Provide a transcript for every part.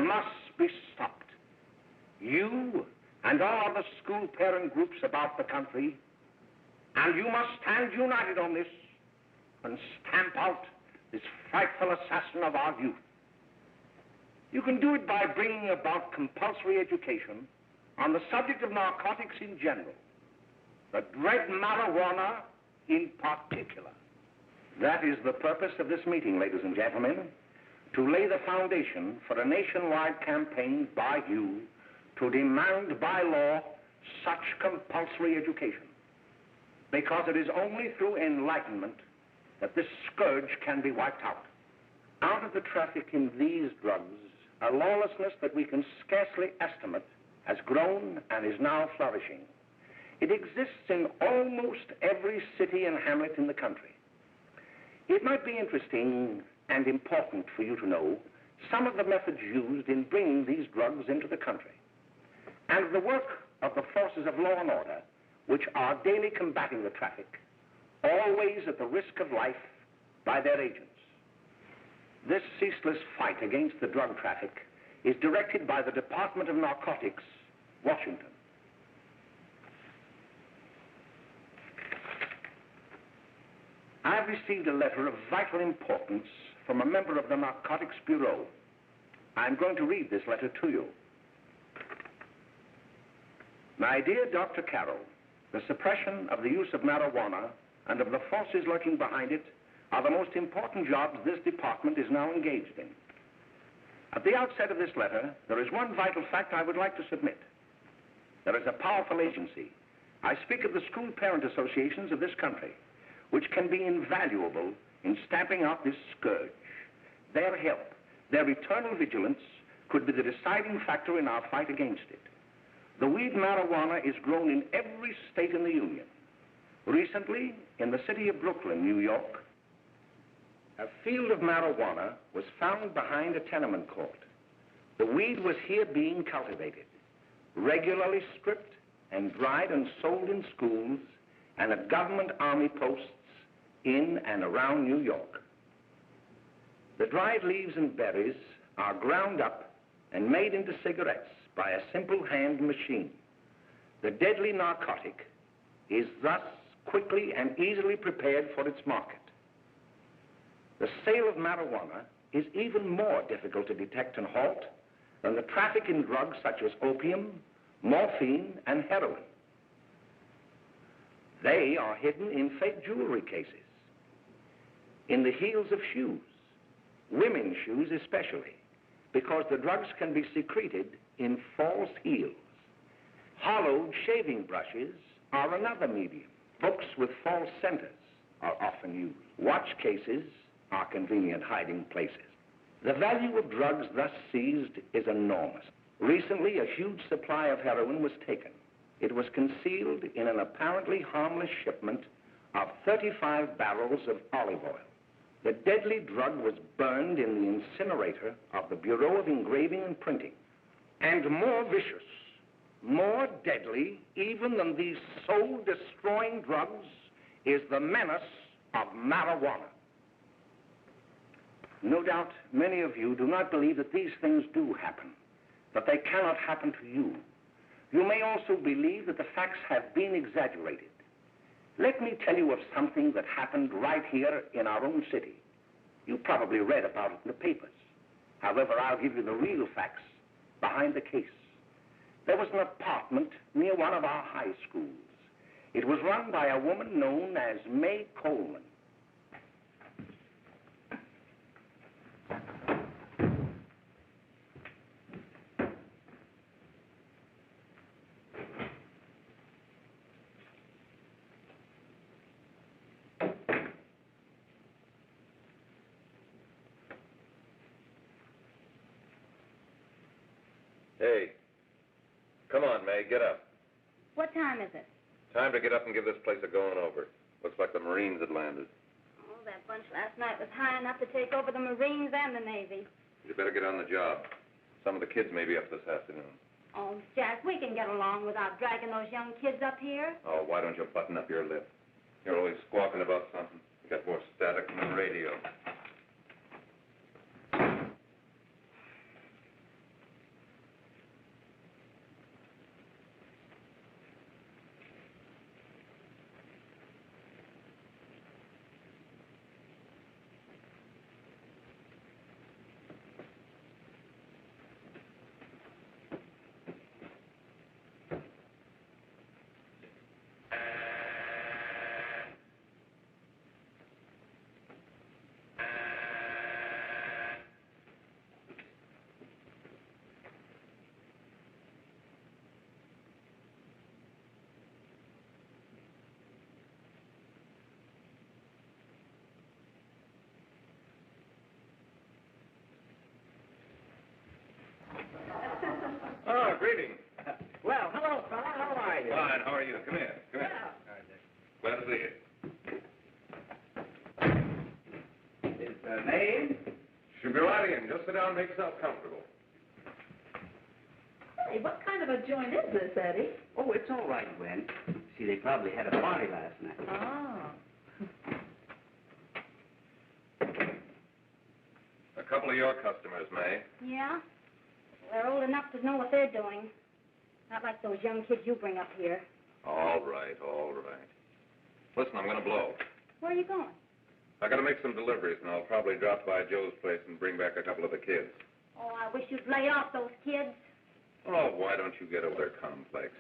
Must be stopped. You and all other school parent groups about the country, and you must stand united on this and stamp out this frightful assassin of our youth. You can do it by bringing about compulsory education on the subject of narcotics in general, the dread marijuana in particular. That is the purpose of this meeting, ladies and gentlemen, to lay the foundation for a nationwide campaign by you to demand by law such compulsory education. Because it is only through enlightenment that this scourge can be wiped out. Out of the traffic in these drugs, a lawlessness that we can scarcely estimate has grown and is now flourishing. It exists in almost every city and hamlet in the country. It might be interesting and important for you to know some of the methods used in bringing these drugs into the country, and the work of the forces of law and order which are daily combating the traffic, always at the risk of life by their agents. This ceaseless fight against the drug traffic is directed by the Department of Narcotics, Washington. I've received a letter of vital importance from a member of the Narcotics Bureau. I'm going to read this letter to you. My dear Dr. Carroll, the suppression of the use of marijuana and of the forces lurking behind it are the most important jobs this department is now engaged in. At the outset of this letter, there is one vital fact I would like to submit. There is a powerful agency. I speak of the school parent associations of this country, which can be invaluable in stamping out this scourge. Their help, their eternal vigilance, could be the deciding factor in our fight against it. The weed marijuana is grown in every state in the Union. Recently, in the city of Brooklyn, New York, a field of marijuana was found behind a tenement court. The weed was here being cultivated, regularly stripped and dried and sold in schools and at government army posts in and around New York. The dried leaves and berries are ground up and made into cigarettes by a simple hand machine. The deadly narcotic is thus quickly and easily prepared for its market. The sale of marijuana is even more difficult to detect and halt than the traffic in drugs such as opium, morphine, and heroin. They are hidden in fake jewelry cases, in the heels of shoes, women's shoes especially, because the drugs can be secreted in false heels. Hollowed shaving brushes are another medium. Books with false centers are often used. Watch cases are convenient hiding places. The value of drugs thus seized is enormous. Recently, a huge supply of heroin was taken. It was concealed in an apparently harmless shipment of 35 barrels of olive oil. The deadly drug was burned in the incinerator of the Bureau of Engraving and Printing. And more vicious, more deadly, even than these soul-destroying drugs, is the menace of marijuana. No doubt many of you do not believe that these things do happen, that they cannot happen to you. You may also believe that the facts have been exaggerated. Let me tell you of something that happened right here in our own city. You probably read about it in the papers. However, I'll give you the real facts behind the case. There was an apartment near one of our high schools. It was run by a woman known as May Coleman. Hey, come on, May, get up. What time is it? Time to get up and give this place a going over. Looks like the Marines had landed. Oh, that bunch last night was high enough to take over the Marines and the Navy. You better get on the job. Some of the kids may be up this afternoon. Oh, Jack, we can get along without dragging those young kids up here. Oh, why don't you button up your lip? You're always squawking about something. You got more static than the radio. Oh, greetings. Well, hello, fella. How are you? Fine, how are you? Come here. Come here. Glad to see you. Is her name? Should be right in. Just sit down and make yourself comfortable. Hey, what kind of a joint is this, Eddie? Oh, it's all right, Gwen. See, they probably had a party last night. Oh. A couple of your customers, May. Yeah? They're old enough to know what they're doing. Not like those young kids you bring up here. All right, all right. Listen, I'm going to blow. Where are you going? I got to make some deliveries, and I'll probably drop by Joe's place and bring back a couple of the kids. Oh, I wish you'd lay off those kids. Oh, why don't you get over their complex?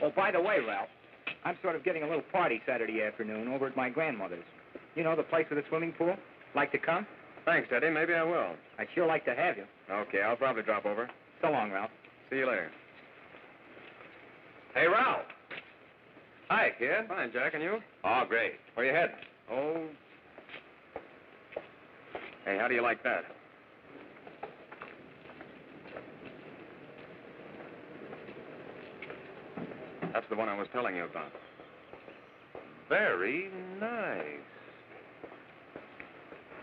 Oh, by the way, Ralph, I'm sort of getting a little party Saturday afternoon over at my grandmother's. You know, the place with the swimming pool? Like to come? Thanks, Eddie. Maybe I will. I'd sure like to have you. Okay, I'll probably drop over. So long, Ralph. See you later. Hey, Ralph. Hi, kid. Fine, Jack, and you? Oh, great. Where you heading? Oh. Hey, how do you like that? That's the one I was telling you about. Very nice.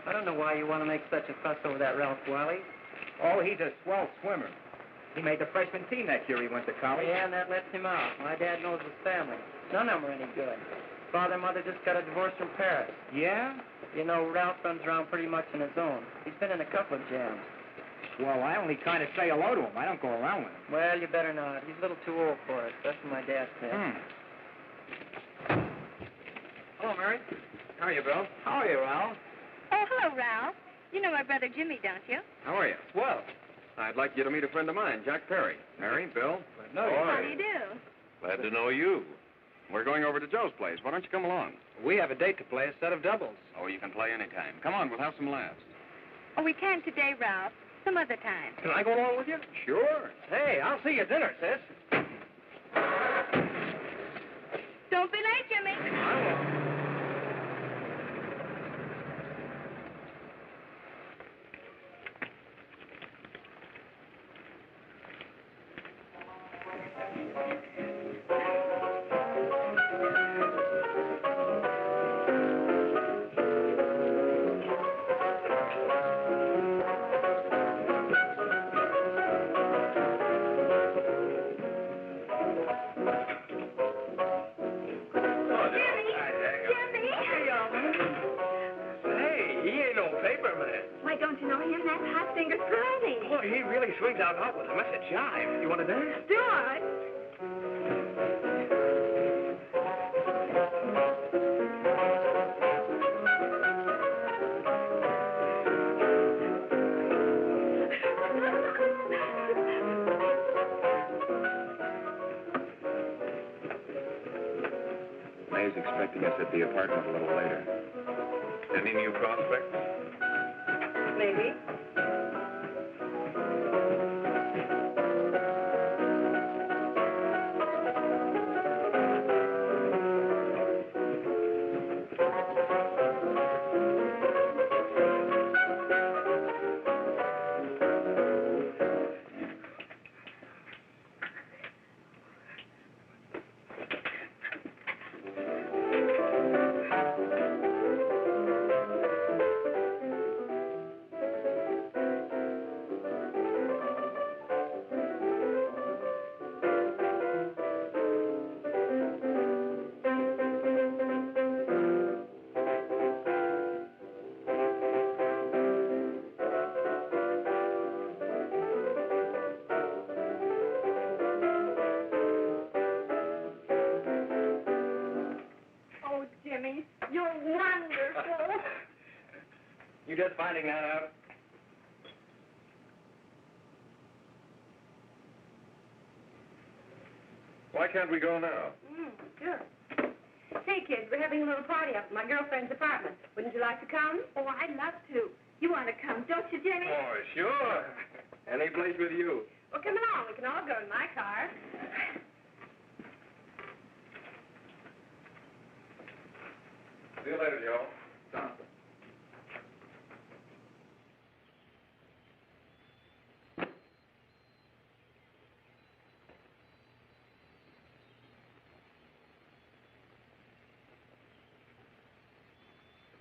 I don't know why you want to make such a fuss over that Ralph Wiley. Oh, he's a swell swimmer. He made the freshman team that year he went to college. Yeah, and that lets him out. My dad knows his family. None of them are any good. Father and mother just got a divorce from Paris. Yeah? You know, Ralph runs around pretty much on his own. He's been in a couple of jams. Well, I only kind of say hello to him. I don't go around with him. Well, you better not. He's a little too old for it. That's what my dad said. Hello, Mary. How are you, Bill? How are you, Ralph? Oh, hello, Ralph. You know my brother Jimmy, don't you? How are you? Well, I'd like you to meet a friend of mine, Jack Perry. Mary, Bill. How do you do? Glad to know you. We're going over to Joe's place. Why don't you come along? we have a date to play a set of doubles. Oh, you can play anytime. Come on, we'll have some laughs. Oh, we can't today, Ralph. Some other time. Can I go along with you? Sure. Hey, I'll see you at dinner, sis. Don't be late, Jimmy. I won't. Why, don't you know him? That's Hot Finger Friday. Boy, he really swings out hot with a mess of jive. You want to dance? Do it. May's expecting us at the apartment a little later. Any new prospects? Maybe. Oh, Jimmy, you're wonderful. You just finding that out? Why can't we go now? Sure. Hey, kids, we're having a little party up at my girlfriend's apartment. Wouldn't you like to come? Oh, I'd love to. You want to come, don't you, Jimmy? Oh, sure. Any place with you. Well, come along. We can all go in my car. See you later, Joe.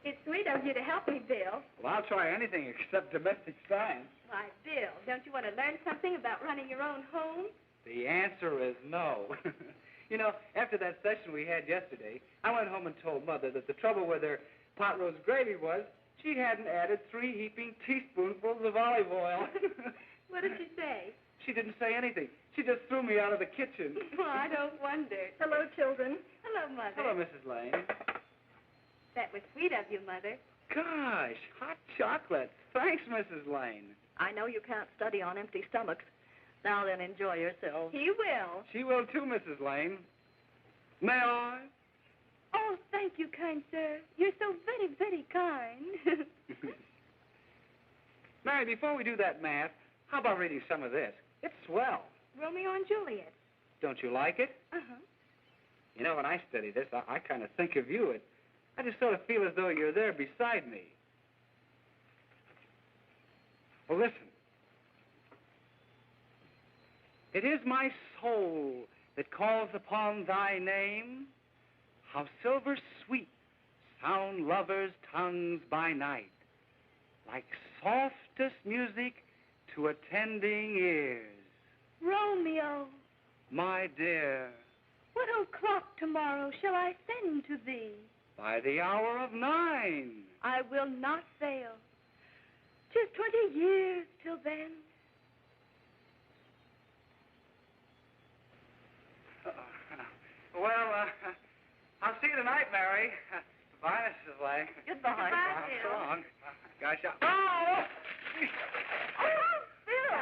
It's sweet of you to help me, Bill. Well, I'll try anything except domestic science. Why, Bill, don't you want to learn something about running your own home? The answer is no. You know, after that session we had yesterday, I went home and told Mother that the trouble with her pot roast gravy was she hadn't added 3 heaping teaspoonfuls of olive oil. What did she say? She didn't say anything. She just threw me out of the kitchen. Well, I don't wonder. Hello, children. Hello, Mother. Hello, Mrs. Lane. That was sweet of you, Mother. Gosh, hot chocolate. Thanks, Mrs. Lane. I know you can't study on empty stomachs. Now then, enjoy yourselves. He will. She will too, Mrs. Lane. May I? Oh, thank you, kind sir. You're so very, very kind. Mary, before we do that math, how about reading some of this? It's swell. Romeo and Juliet. Don't you like it? Uh-huh. You know, when I study this, I kind of think of you. I just sort of feel as though you're there beside me. Well, listen. It is my soul that calls upon thy name. How silver sweet sound lovers' tongues by night, like softest music to attending ears. Romeo, My dear, what o'clock tomorrow shall I send to thee? by the hour of 9. I will not fail. 'Tis 20 years till then. Well, I'll see you tonight, Mary. Goodbye, Mrs. Lang. Goodbye. Goodbye, So Bill. long. Gosh, oh! Oh, Bill!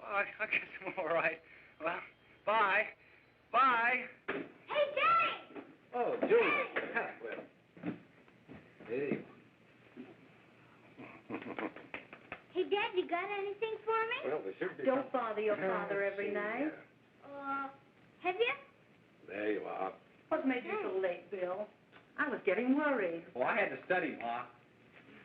Oh, I guess I'm all right. Well, bye. Bye. Hey, Daddy! Oh, Julie. Well, hey. Hey, Dad, you got anything for me? Well, there should be. Don't bother your father every night. Have you? There you are. What made you so late, Bill? I was getting worried. Well, I had to study, Ma.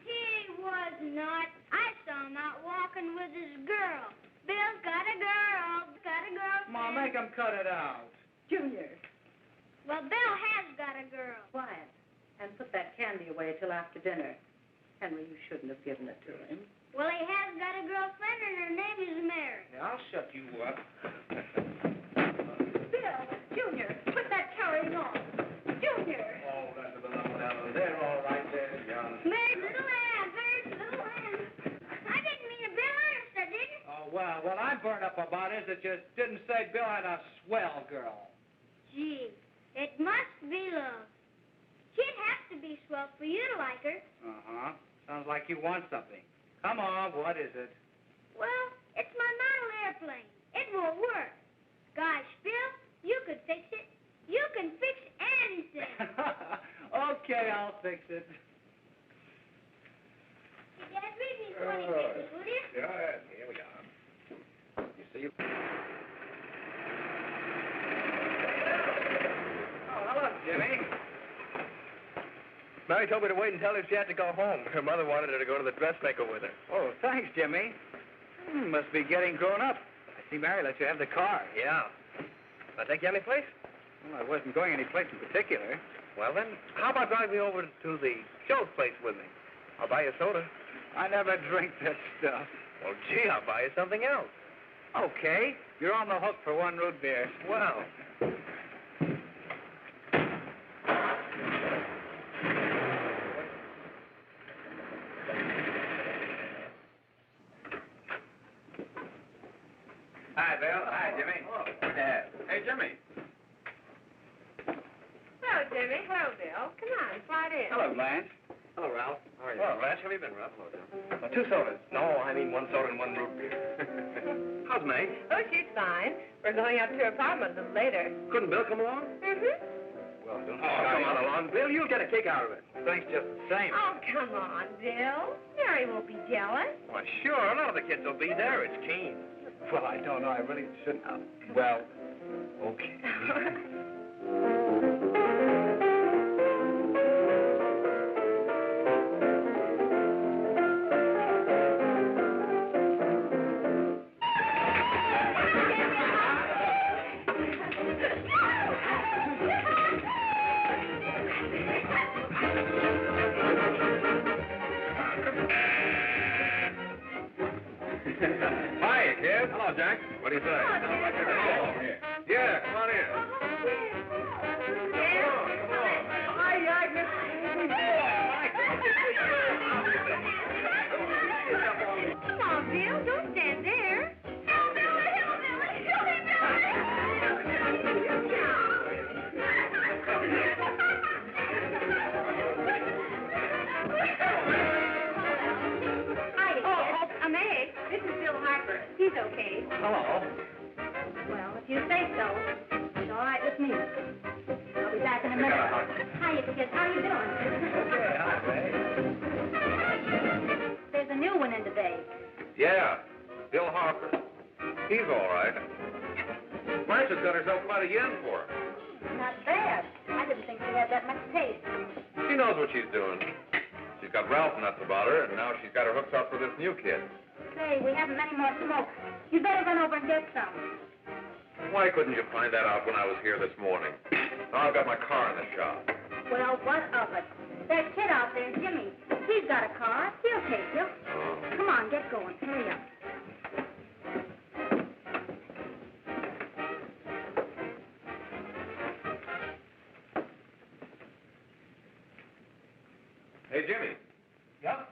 He was not. I saw him out walking with his girl. Bill's got a girl. Got a girlfriend. Ma, make him cut it out. Junior, Well, Bill has got a girl. quiet. And put that candy away till after dinner. Henry, you shouldn't have given it to him. Well, he has got a girlfriend, and her name is Mary. Yeah, I'll shut you up. Bill, Junior, put that carrying on. Junior! Oh, that's a little down there, all right there, young. Mary's little lamb, Mary's little lamb. I didn't mean to Bill Ernest, I didn't. Oh, well, what I'm burned up about is that you didn't say Bill had a swell girl. Gee, it must be love. She'd have to be swell for you to like her. Uh-huh. Sounds like you want something. Come on, what is it? Well, it's my model airplane. It won't work. Gosh, Bill, you could fix it. You can fix anything. Okay, I'll fix it. Hey, Dad, read me 20 pages, will you? Yeah, here we are. You see? Oh, hello, Jimmy. Mary told me to wait and tell her she had to go home. Her mother wanted her to go to the dressmaker with her. Oh, thanks, Jimmy. Must be getting grown up. I see Mary let you have the car. Yeah. Can I take you any place? Well, I wasn't going any place in particular. Well, then, how about driving me over to the show's place with me? I'll buy you a soda. I never drink that stuff. Well, gee, I'll buy you something else. Okay, you're on the hook for one root beer. Well. Hi, Bill. Hi, Jimmy. Hey, Jimmy. Hello, Jimmy. Hello, Bill. Come on, slide in. Hello, Blanche. Hello, Ralph. How are you? Well, Blanche, how have you been, Ralph? Hello, John. 2 sodas. No, I mean 1 soda and 1 root beer. How's May? Oh, she's fine. We're going up to her apartment a little later. Couldn't Bill come along? Mm-hmm. Well, don't Come on along, Bill. You'll get a kick out of it. Thanks just the same. Oh, come on, Bill. Mary won't be jealous. Why, sure. None of the kids will be there. It's Keen. Well, I don't know. I really shouldn't. Well, okay. Hiya, kid. Hello, Jack. What do you say? Yeah, come on in. Come on, Bill. Don't stand there. May. This is Bill Harper. He's okay. Hello. Well, if you say so. those. It's all right with me. I'll be back in a minute. Hiya, kids. How you doing? Okay, hi, Ray. There's a new one in today. Yeah, Bill Harper. He's all right. Marcia's got herself quite a yen for him. Not bad. I didn't think she had that much taste. She knows what she's doing. She's got Ralph nuts about her, and now she's got her hooks up for this new kid. Say, we haven't many more smokes. You better run over and get some. Why couldn't you find that out when I was here this morning? Now I've got my car in the shop. Well, what of it? That kid out there, Jimmy, he's got a car. He'll take you. Come on, get going. Hurry up. Hey, Jimmy. Yeah?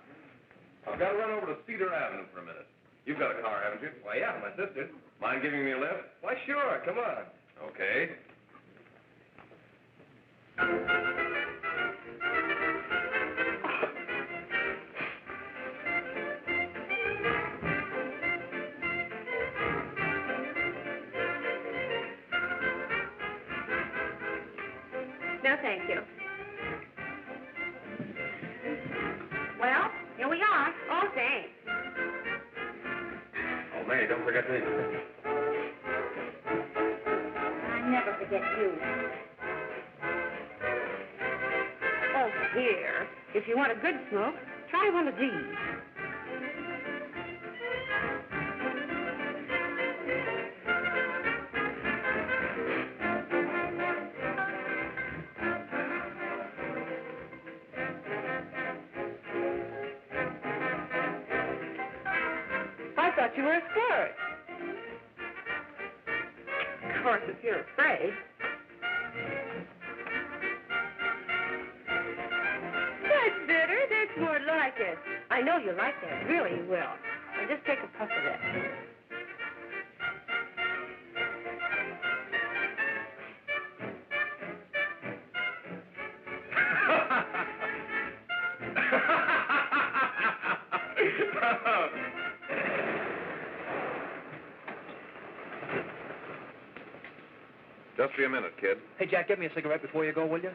I've got to run over to Cedar Avenue for a minute. You've got a car, haven't you? Why, yeah, my sister. Mind giving me a lift? Why, sure, come on. Okay. No, thank you. Well, here we are. Oh, thanks. Oh, May, don't forget me. I never forget you. Oh, here. If you want a good smoke, try one of these. I thought you were a flirt. Of course, if you're afraid. That's better. That's more like it. I know you like that. Really, you will. Now just take a puff of that. Just be a minute, kid. Hey, Jack, give me a cigarette before you go, will you?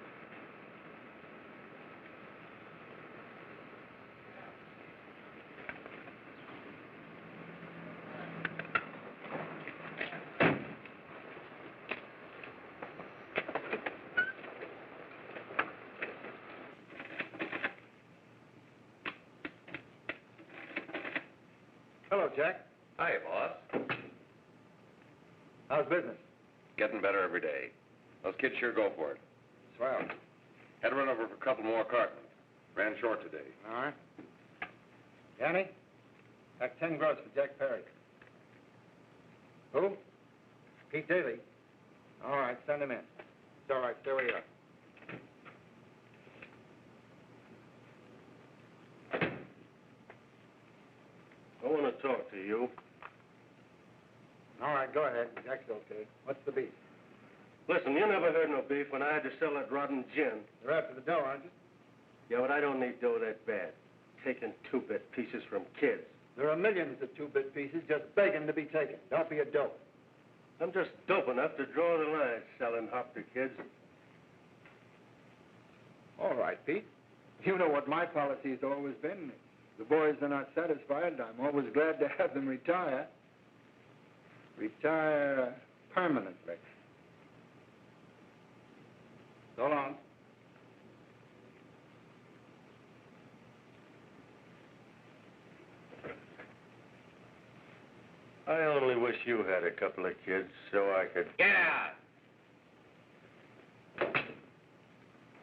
Hello, Jack. Hi, boss. How's business? Getting better every day. Those kids sure go for it. Swell. Had to run over for a couple more cartons. Ran short today. All right. Danny, pack 10 gross for Jack Perry. Who? Pete Daly. All right, send him in. It's all right, stay where you are. I want to talk to you. All right, go ahead. Jack's okay. What's the beef? Listen, you never heard no beef when I had to sell that rotten gin. You're after the dough, aren't you? Yeah, but I don't need dough that bad. Taking two-bit pieces from kids. There are millions of two-bit pieces just begging to be taken. Don't be a dope. I'm just dope enough to draw the line selling hop to kids. All right, Pete. You know what my policy's always been. If the boys are not satisfied, I'm always glad to have them retire. Retire permanently. So long. I only wish you had a couple of kids so I could... Get out!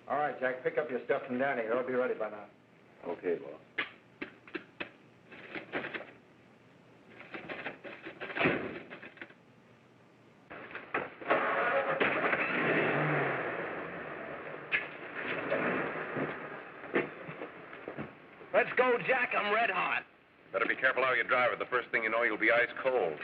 All right, Jack, pick up your stuff from Danny. They'll be ready by now. Okay, boss. Let's go, Jack. I'm red hot. Better be careful how you drive it. The first thing you know, you'll be ice cold.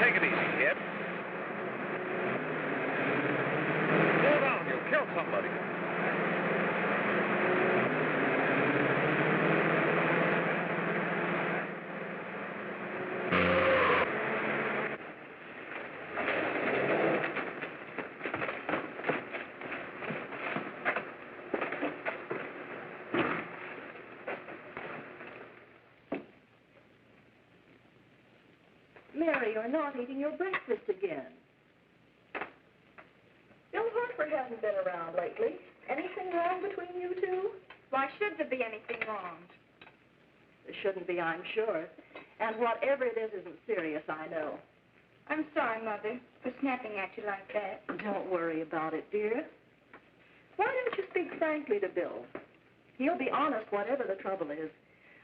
Take it easy, kid. Slow down. You'll kill somebody. Mary, you're not eating your breakfast again. Bill Harper hasn't been around lately. Anything wrong between you two? Why should there be anything wrong? There shouldn't be, I'm sure. And whatever it is isn't serious, I know. I'm sorry, Mother, for snapping at you like that. Don't worry about it, dear. Why don't you speak frankly to Bill? He'll be honest whatever the trouble is.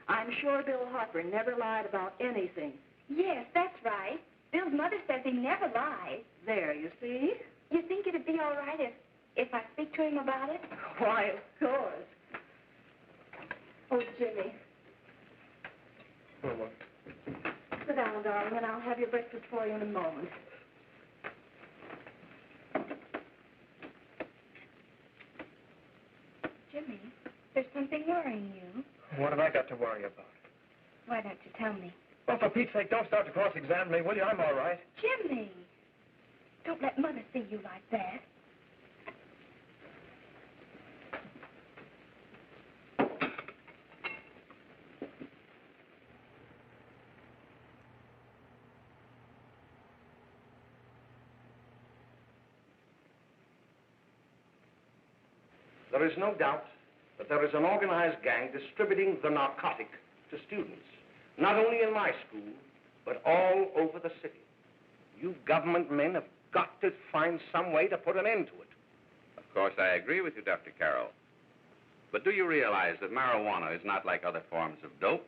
I'm sure Bill Harper never lied about anything. Yes, that's right. Bill's mother says he never lies. There, you see? You think it'd be all right if I speak to him about it? Why, of course. Oh, Jimmy. Mama. Sit down, darling, and I'll have your breakfast for you in a moment. Jimmy, there's something worrying you. What have I got to worry about? Why don't you tell me? Well, for Pete's sake, don't start to cross-examine me, will you? I'm all right. Jimmy! Don't let Mother see you like that. There is no doubt that there is an organized gang distributing the narcotic to students, not only in my school, but all over the city. You government men have got to find some way to put an end to it. Of course, I agree with you, Dr. Carroll. But do you realize that marijuana is not like other forms of dope?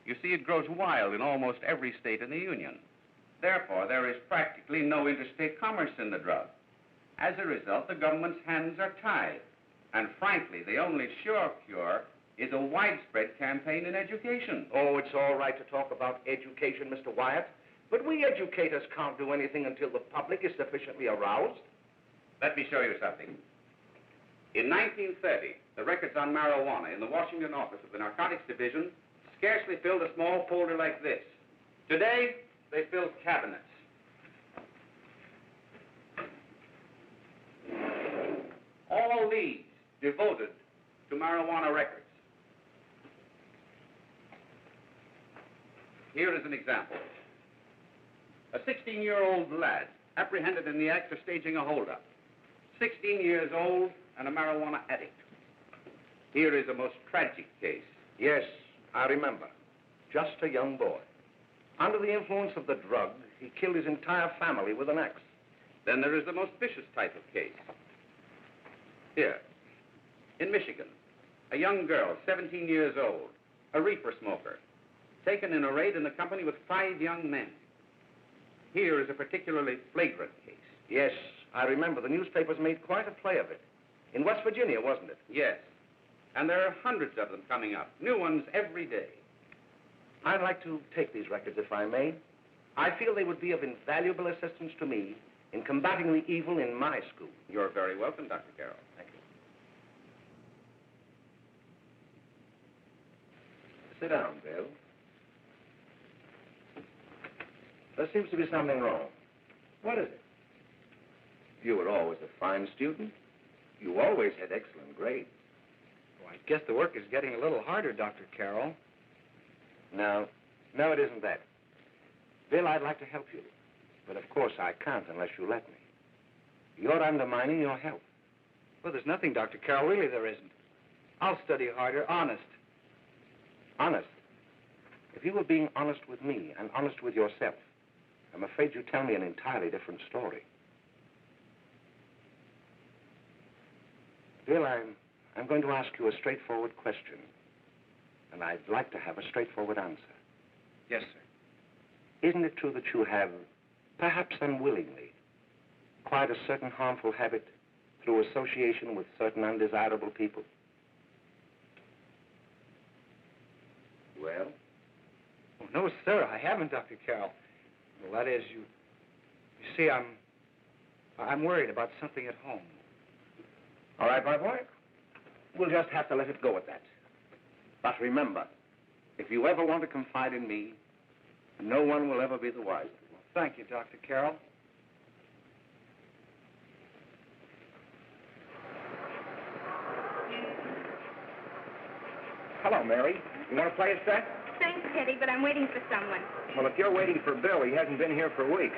You see, it grows wild in almost every state in the Union. Therefore, there is practically no interstate commerce in the drug. As a result, the government's hands are tied. And frankly, the only sure cure is a widespread campaign in education. Oh, it's all right to talk about education, Mr. Wyatt, but we educators can't do anything until the public is sufficiently aroused. Let me show you something. In 1930, the records on marijuana in the Washington office of the Narcotics Division scarcely filled a small folder like this. Today, they fill cabinets. All these devoted to marijuana records. Here is an example. A 16-year-old lad apprehended in the act of staging a holdup. 16 years old and a marijuana addict. Here is a most tragic case. Yes, I remember. Just a young boy. Under the influence of the drug, he killed his entire family with an axe. Then there is the most vicious type of case. Here, in Michigan, a young girl, 17 years old, a reefer smoker, taken in a raid in the company with 5 young men. Here is a particularly flagrant case. Yes, I remember. The newspapers made quite a play of it. In West Virginia, wasn't it? Yes. And there are hundreds of them coming up, new ones every day. I'd like to take these records, if I may. I feel they would be of invaluable assistance to me in combating the evil in my school. You're very welcome, Dr. Carroll. Thank you. Sit down, Bill. There seems to be something wrong. What is it? You were always a fine student. You always had excellent grades. Well, I guess the work is getting a little harder, Dr. Carroll. No, it isn't that. Bill, I'd like to help you. But of course I can't unless you let me. You're undermining your health. Well, there's nothing, Dr. Carroll. Really, there isn't. I'll study harder, honest. Honest? If you were being honest with me and honest with yourself, I'm afraid you'd tell me an entirely different story. Bill, I'm going to ask you a straightforward question. And I'd like to have a straightforward answer. Yes, sir. Isn't it true that you have, perhaps unwillingly, acquired a certain harmful habit through association with certain undesirable people? Well? Oh, no, sir, I haven't, Dr. Carroll. Well, that is, you see, I'm worried about something at home. All right, my boy. We'll just have to let it go at that. But remember, if you ever want to confide in me, no one will ever be the wiser. Thank you, Dr. Carroll. Hello, Mary. You want to play a set? Thanks, Teddy, but I'm waiting for someone. Well, if you're waiting for Bill, he hasn't been here for weeks.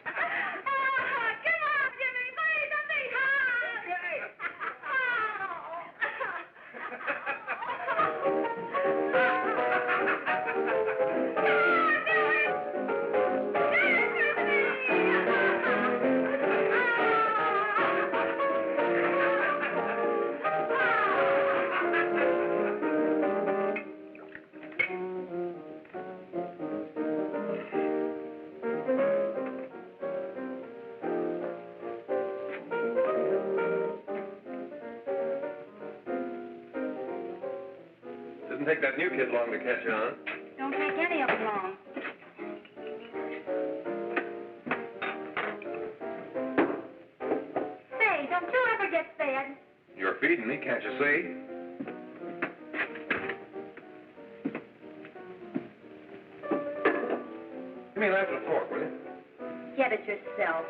Come on, Jimmy, please, a big Didn't take that new kid long to catch on. Don't take any of them long. Say, don't you ever get fed? You're feeding me, can't you see? Give me a knife and a fork, will you? Get it yourself.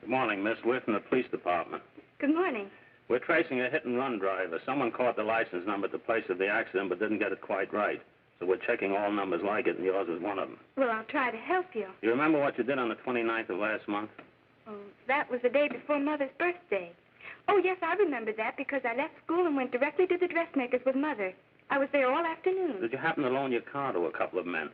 Good morning, Miss. We're from the police department. Good morning. We're tracing a hit-and-run driver. Someone caught the license number at the place of the accident but didn't get it quite right. So we're checking all numbers like it, and yours is one of them. Well, I'll try to help you. You remember what you did on the 29th of last month? Oh, that was the day before Mother's birthday. Oh, yes, I remember that because I left school and went directly to the dressmaker's with Mother. I was there all afternoon. Did you happen to loan your car to a couple of men?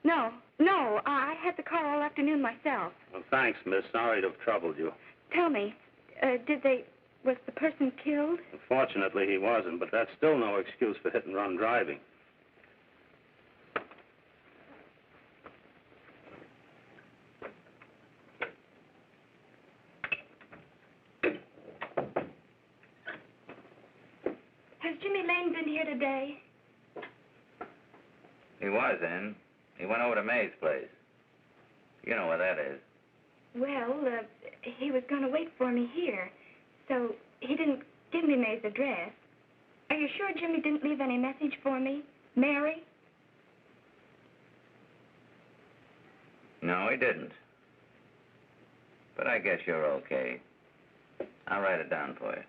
No, I had the car all afternoon myself. Well, thanks, miss. Sorry to have troubled you. Tell me, was the person killed? Fortunately, he wasn't, but that's still no excuse for hit-and-run driving. Has Jimmy Lane been here today? He was in. He went over to May's place. You know where that is. Well, he was going to wait for me here, so he didn't give me May's address. Are you sure Jimmy didn't leave any message for me? Mary? No, he didn't. But I guess you're okay. I'll write it down for you.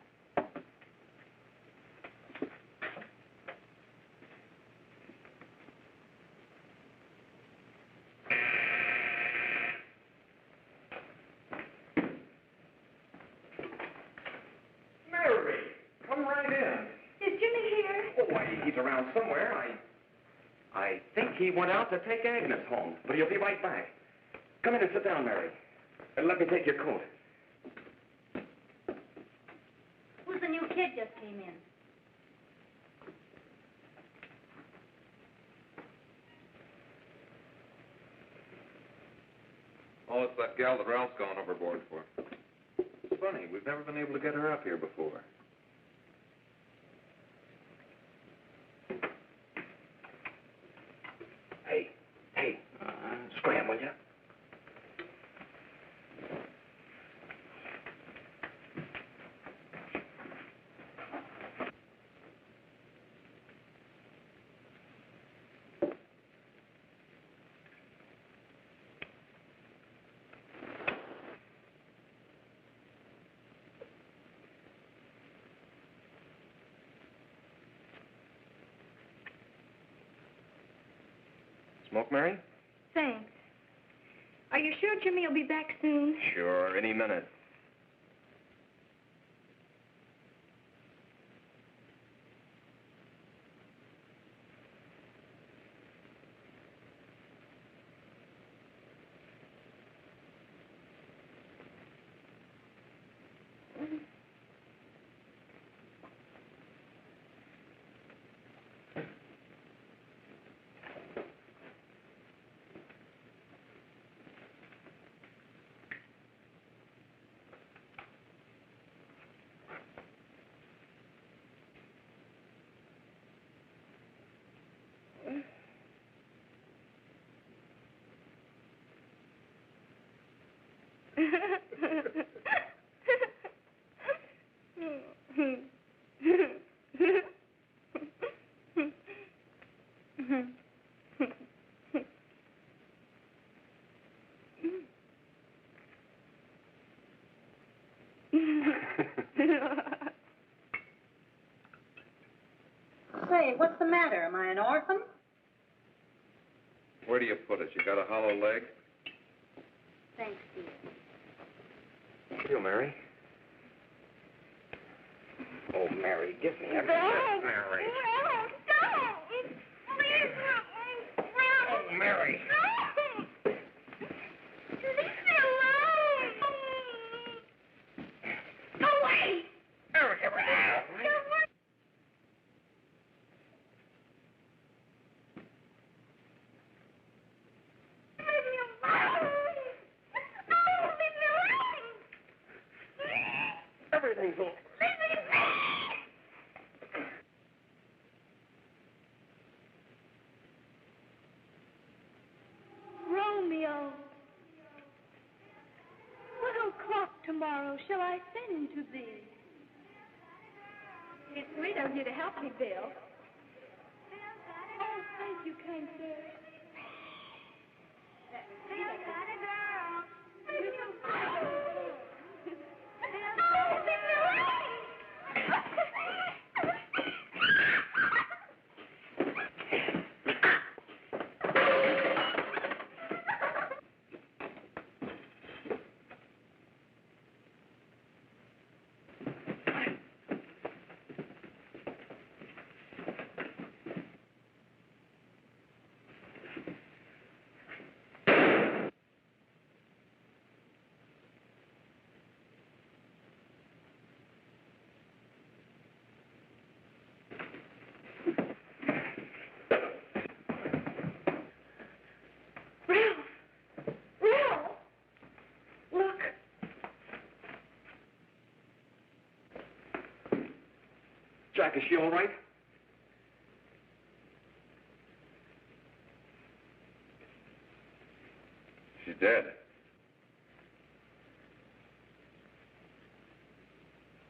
Mary, come right in. Is Jimmy here? Oh, why, he's around somewhere. I think he went out to take Agnes home, but he'll be right back. Come in and sit down, Mary. And let me take your coat. Who's the new kid just came in? Oh, it's that gal that Ralph's gone overboard for. It's funny, we've never been able to get her up here before. Hey, scram, will you? smoke, Mary? Thanks. Are you sure Jimmy will be back soon? Sure, any minute. Say, what's the matter? Am I an orphan? Where do you put it? You got a hollow leg? Thanks, dear. You, Mary. Oh, Mary, give me everything. Mary. No, don't! Please, Oh, Mary. Leave me alone! Go away! Mary, give me Everything's over. Romeo, what o'clock tomorrow shall I send to thee? It's sweet of you to help me, Bill. Oh, thank you, kind sir. Jack, is she all right? She's dead.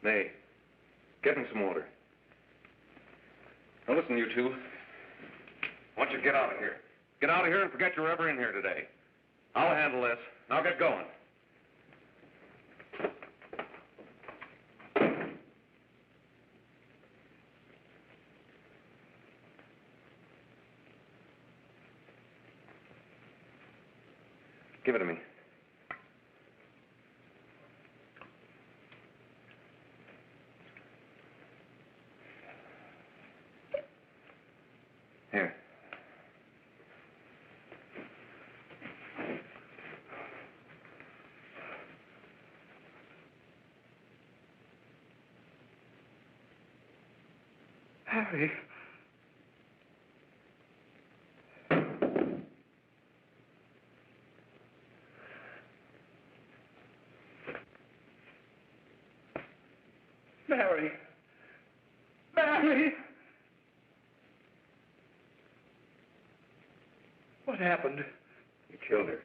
May, get him some water. Now listen, you two. I want you to get out of here. Get out of here and forget you're ever in here today. I'll handle this. Now get going. Give it to me. Here. Harry. Mary. Mary! What happened? You killed her.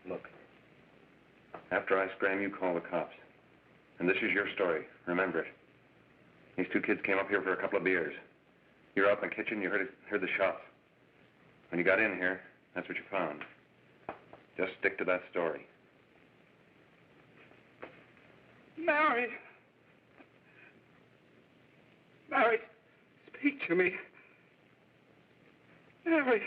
Look, after I scram, you call the cops. And this is your story. Remember it. These two kids came up here for a couple of beers. You were out in the kitchen, you heard the shots. When you got in here, that's what you found. Just stick to that story. Mary. Mary, speak to me. Mary.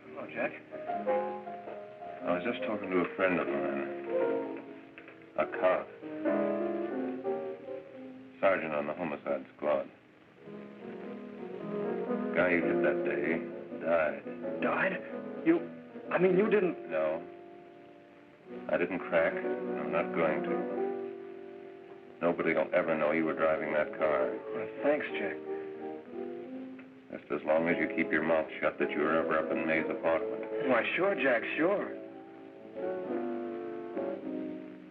Hello, Jack. I was just talking to a friend of mine. A cop. Sergeant on the homicide squad. Guy you hit that day died. Died? You didn't... No. I didn't crack. I'm not going to. Nobody will ever know you were driving that car. Well, thanks, Jack. Just as long as you keep your mouth shut that you were ever up in May's apartment. Why, sure, Jack, sure.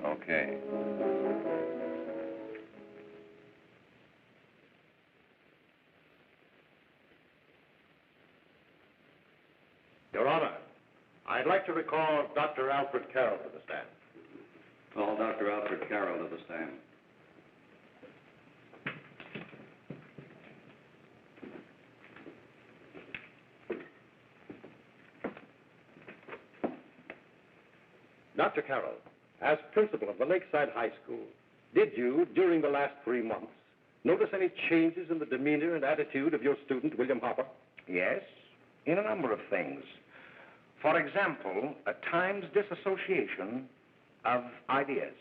Okay. Your Honor, I'd like to recall Dr. Alfred Carroll to the stand. Call Dr. Alfred Carroll to the stand. Dr. Carroll, as principal of the Lakeside High School, did you, during the last 3 months, notice any changes in the demeanor and attitude of your student, William Hopper? Yes, in a number of things. For example, at times disassociation of ideas.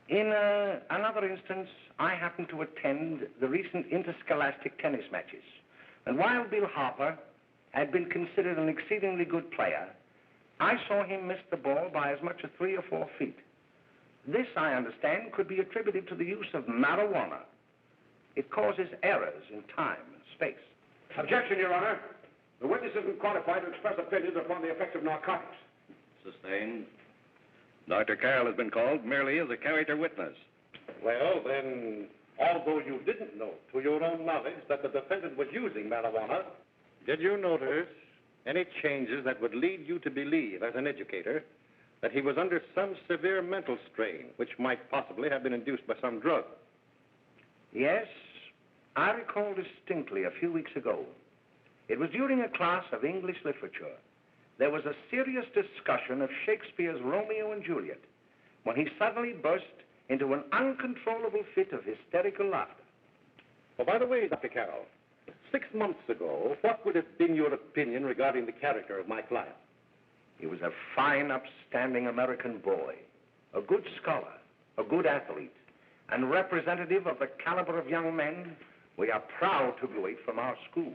In another instance, I happened to attend the recent interscholastic tennis matches. And while Bill Hopper had been considered an exceedingly good player, I saw him miss the ball by as much as 3 or 4 feet. This, I understand, could be attributed to the use of marijuana. It causes errors in time and space. Objection, Your Honor. The witness isn't qualified to express opinions upon the effects of narcotics. Sustained. Dr. Carroll has been called merely as a character witness. Well, then, although you didn't know to your own knowledge that the defendant was using marijuana, did you notice any changes that would lead you to believe, as an educator, that he was under some severe mental strain, which might possibly have been induced by some drug? Yes, I recall distinctly a few weeks ago. It was during a class of English literature. There was a serious discussion of Shakespeare's Romeo and Juliet when he suddenly burst into an uncontrollable fit of hysterical laughter. Oh, by the way, Dr. Carroll, 6 months ago, what would have been your opinion regarding the character of my client? He was a fine, upstanding American boy, a good scholar, a good athlete, and representative of the caliber of young men we are proud to graduate from our school.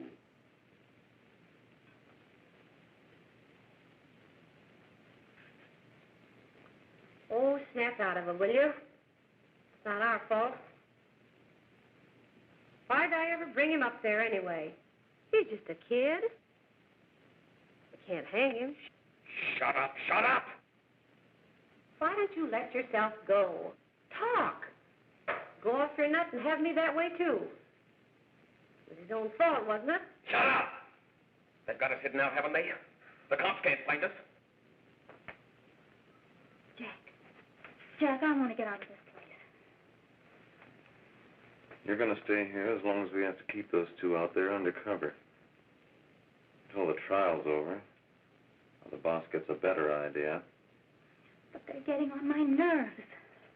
Oh, snap out of it, will you? It's not our fault. Why'd I ever bring him up there anyway? He's just a kid. I can't hang him. Shut up, shut up! Why don't you let yourself go? Talk. Go off your nut and have me that way, too. It was his own fault, wasn't it? Shut up! They've got us hidden out, haven't they? The cops can't find us. Jack, I want to get out of this place. You're going to stay here as long as we have to keep those two out there undercover. Until the trial's over. Or the boss gets a better idea. But they're getting on my nerves.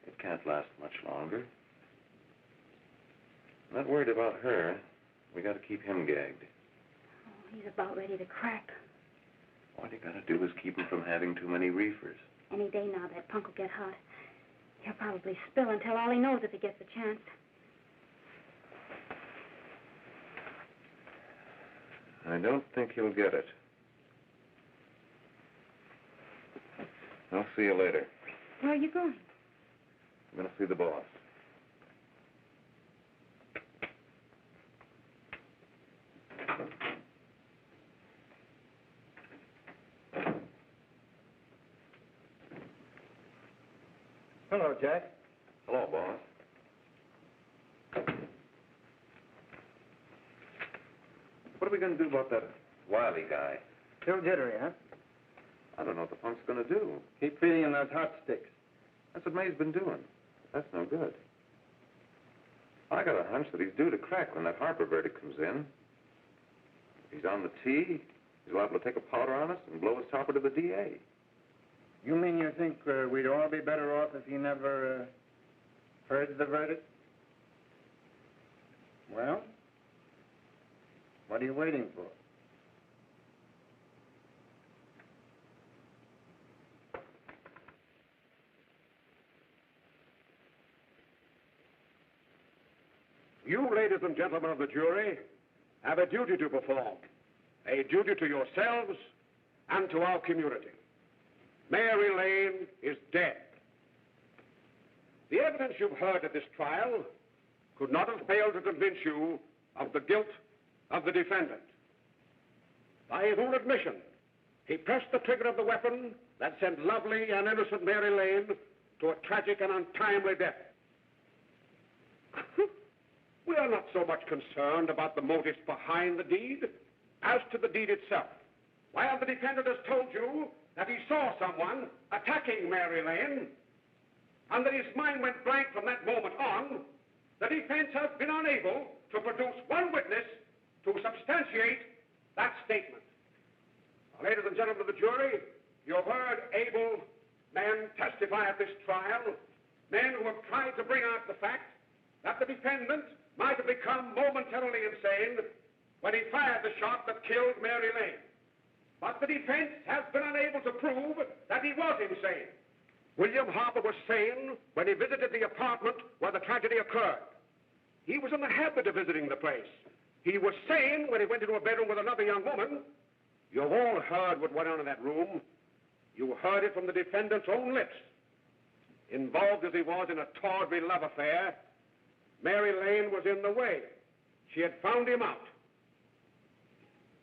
It can't last much longer. I'm not worried about her. We got to keep him gagged. Oh, he's about ready to crack. All you got to do is keep him from having too many reefers. Any day now, that punk will get hot. He'll probably spill and tell all he knows if he gets a chance. I don't think he'll get it. I'll see you later. Where are you going? I'm going to see the boss. Hello, Jack. Hello, boss. What are we going to do about that Wiley guy? Still jittery, huh? I don't know what the punk's going to do. Keep feeding him those hot sticks. That's what May's been doing. That's no good. I got a hunch that he's due to crack when that Harper verdict comes in. If he's on the tee, he's liable to take a powder on us and blow his topper to the DA. You mean you think we'd all be better off if he never heard the verdict? Well, what are you waiting for? You, ladies and gentlemen of the jury, have a duty to perform. A duty to yourselves and to our community. Mary Lane is dead. The evidence you've heard at this trial could not have failed to convince you of the guilt of the defendant. By his own admission, he pressed the trigger of the weapon that sent lovely and innocent Mary Lane to a tragic and untimely death. We are not so much concerned about the motives behind the deed as to the deed itself. While the defendant has told you that he saw someone attacking Mary Lane and that his mind went blank from that moment on, the defense has been unable to produce one witness to substantiate that statement. Now, ladies and gentlemen of the jury, you have heard able men testify at this trial, men who have tried to bring out the fact that the defendant might have become momentarily insane when he fired the shot that killed Mary Lane. But the defense has been unable to prove that he was insane. William Harper was sane when he visited the apartment where the tragedy occurred. He was in the habit of visiting the place. He was sane when he went into a bedroom with another young woman. You've all heard what went on in that room. You heard it from the defendant's own lips. Involved as he was in a tawdry love affair, Mary Lane was in the way. She had found him out.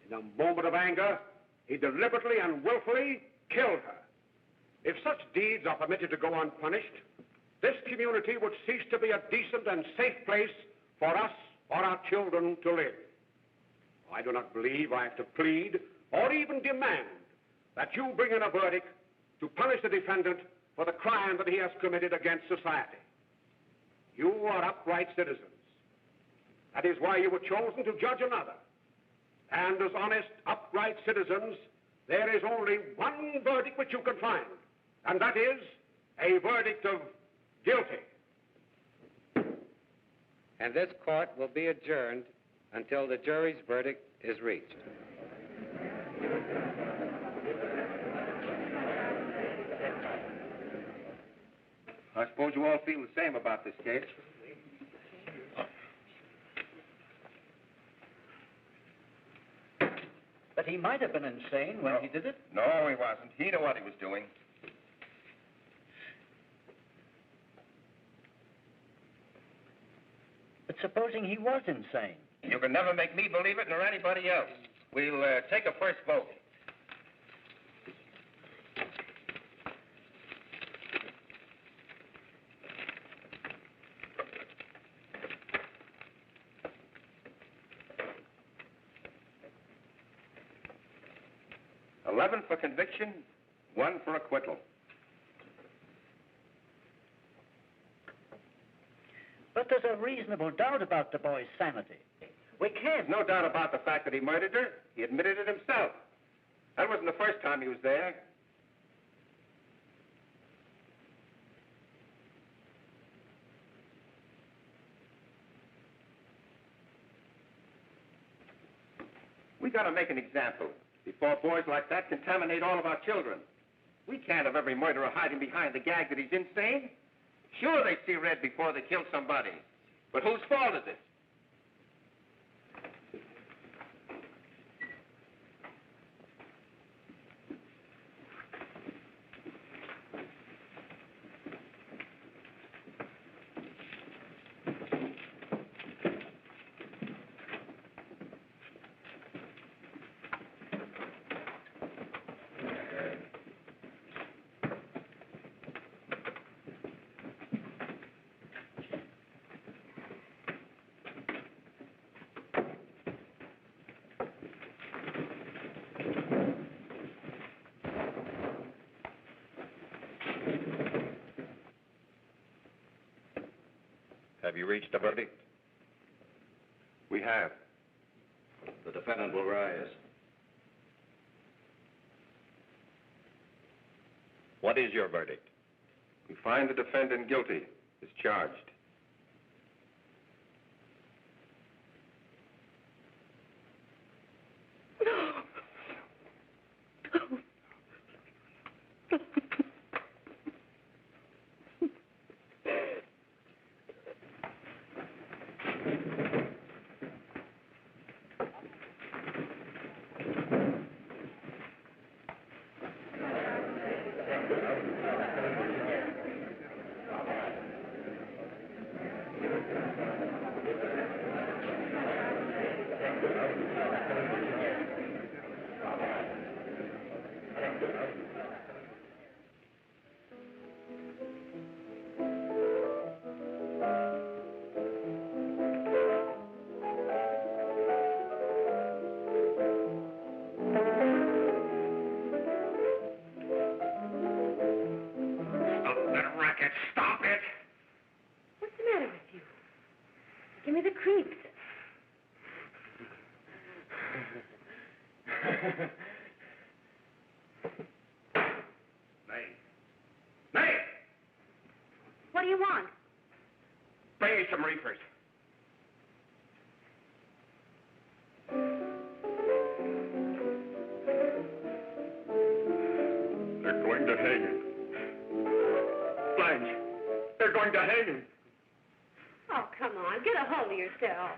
In a moment of anger, he deliberately and willfully killed her. If such deeds are permitted to go unpunished, this community would cease to be a decent and safe place for us or our children to live. I do not believe I have to plead or even demand that you bring in a verdict to punish the defendant for the crime that he has committed against society. You are upright citizens. That is why you were chosen to judge another. And as honest, upright citizens, there is only one verdict which you can find, and that is a verdict of guilty. And this court will be adjourned until the jury's verdict is reached. I suppose you all feel the same about this case. But he might have been insane when he did it. No, he wasn't. He knew what he was doing. But supposing he was insane? You can never make me believe it nor anybody else. We'll take a first vote. $11 for conviction, 1 for acquittal. But there's a reasonable doubt about the boy's sanity. We can't. No doubt about the fact that he murdered her. He admitted it himself. That wasn't the first time he was there. We got to make an example before boys like that contaminate all of our children. We can't have every murderer hiding behind the gag that he's insane. Sure, they see red before they kill somebody. But whose fault is it? Have you reached a verdict? We have. The defendant will rise. What is your verdict? We find the defendant guilty as charged. Stop it! What's the matter with you? Give me the creeps. Nay! What do you want? Bring me some reefers. They're going to hang him. Blanche, they're going to hang him. Oh, come on. Get a hold of yourself.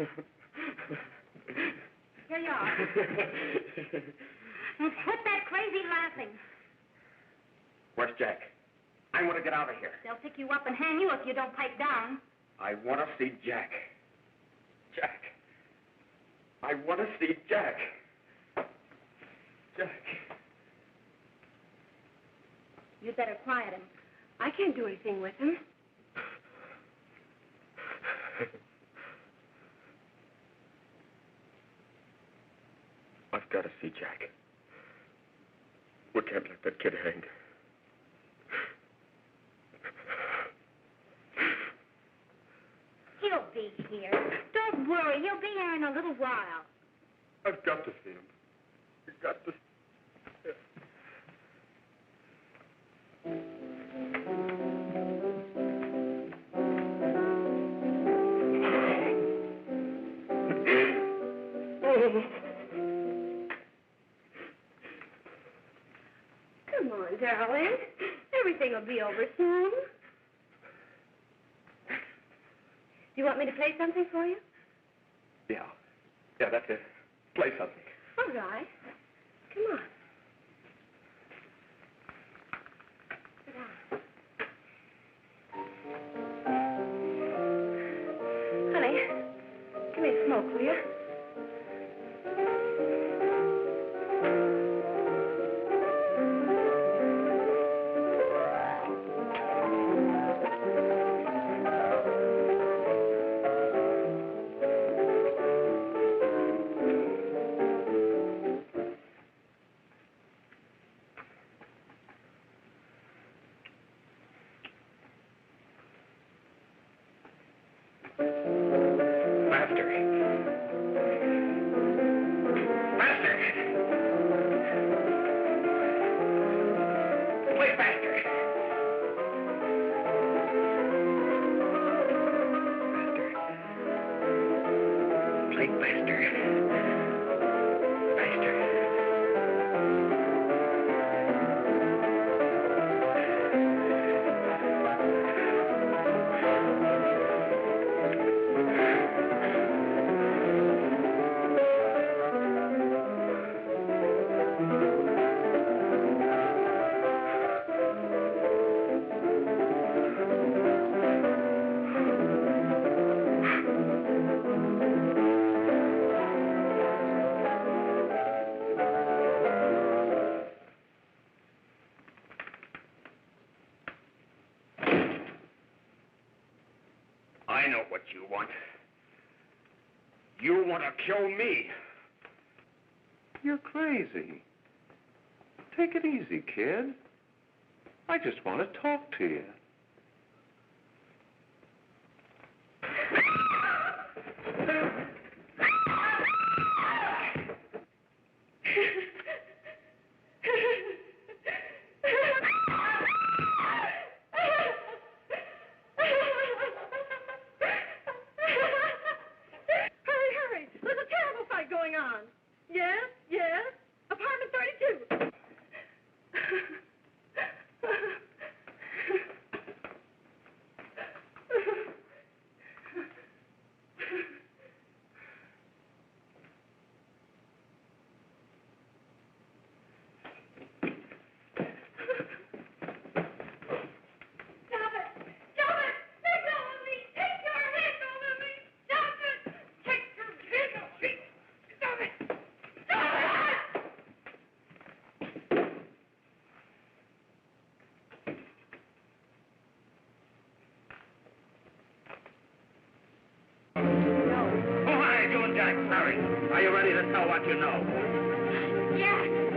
Here you are. Now, quit that crazy laughing. Where's Jack? I want to get out of here. They'll pick you up and hang you if you don't pipe down. I want to see Jack. Jack. I want to see Jack. Jack. You'd better quiet him. I can't do anything with him. I've got to see Jack. We can't let that kid hang. He'll be here. Don't worry. He'll be here in a little while. I've got to see him. I've got to. Come on, darling. Everything will be over soon. Do you want me to play something for you? Yeah, that's it. Play something. All right. Come on. Sit down. Honey, give me a smoke, will you? I know what you want. You want to kill me. You're crazy. Take it easy, kid. I just want to talk to you. Are you ready to tell what you know? Yes.